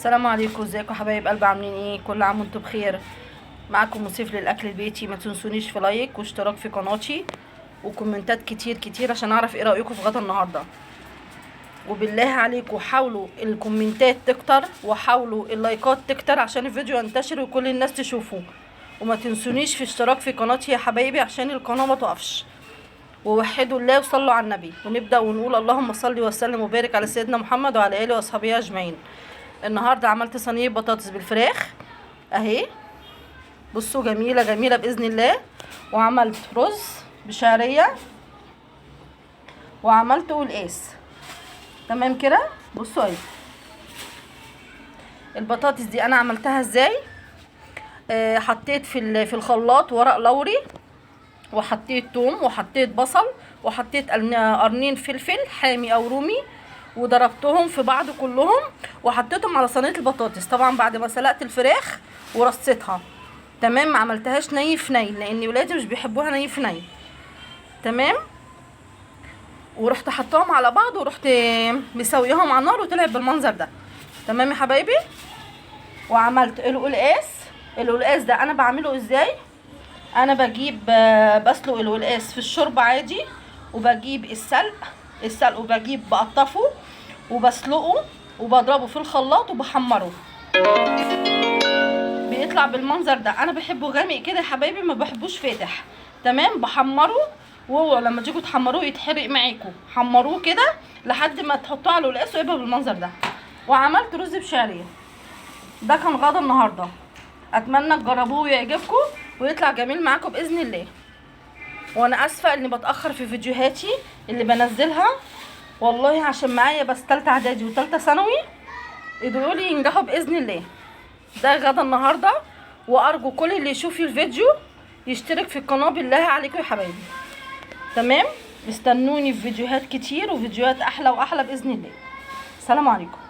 السلام عليكم، ازيكم يا حبايب قلب؟ عاملين ايه؟ كل عام وانتم بخير. معاكم مصيف للاكل البيتي. ما تنسونيش في لايك واشتراك في قناتي وكومنتات كتير كتير عشان اعرف ايه رايكم في غدا النهارده. وبالله عليكم حاولوا الكومنتات تكتر وحاولوا اللايكات تكتر عشان الفيديو ينتشر وكل الناس تشوفه. وما تنسونيش في اشتراك في قناتي يا حبايبي عشان القناه ما تقفش. ووحدوا الله وصلوا على النبي ونبدا ونقول اللهم صل وسلم وبارك على سيدنا محمد وعلى اله واصحابه اجمعين. النهارده عملت صينيه بطاطس بالفراخ اهي، بصوا جميله جميله باذن الله. وعملت رز بشعريه وعملت قلقاس. تمام كده. بصوا اهي البطاطس دي انا عملتها ازاي. حطيت في الخلاط ورق لوري، وحطيت توم، وحطيت بصل، وحطيت قرنين فلفل حامي او رومي، وضربتهم في بعض كلهم وحطيتهم على صينيه البطاطس. طبعا بعد ما سلقت الفراخ ورصيتها. تمام. ما عملتهاش ني في ني لان ولادي مش بيحبوها ني في ني. تمام. ورحت حطاهم على بعض ورحت مسويهم على النار وطلعت بالمنظر ده. تمام يا حبايبي. وعملت القلقاس ده انا بعمله ازاي. انا بجيب بسلق القلقاس في الشوربه عادي، وبجيب السلق وبجيب بقطفه وبسلقه وبضربه في الخلاط وبحمره. بيطلع بالمنظر ده. انا بحبه غامق كده يا حبايبي، ما بحبوش فاتح. تمام. بحمره، وهو لما تيجوا تحمروه يتحرق معاكم. حمروه كده لحد ما تحطوه على القلقاس ويبقى بالمنظر ده. وعملت رز بشعريه. ده كان غدا النهارده. اتمنى تجربوه ويعجبكم ويطلع جميل معاكم باذن الله. وانا اسفه اني بتاخر في فيديوهاتي اللي بنزلها، والله عشان معايا بس تالتة اعدادي وتالتة ثانوي. ادعوا لي ينجحوا باذن الله. ده غدا النهارده. وارجو كل اللي يشوف الفيديو يشترك في القناه بالله عليكم يا حبايبي. تمام. استنوني في فيديوهات كتير وفيديوهات احلى واحلى باذن الله. السلام عليكم.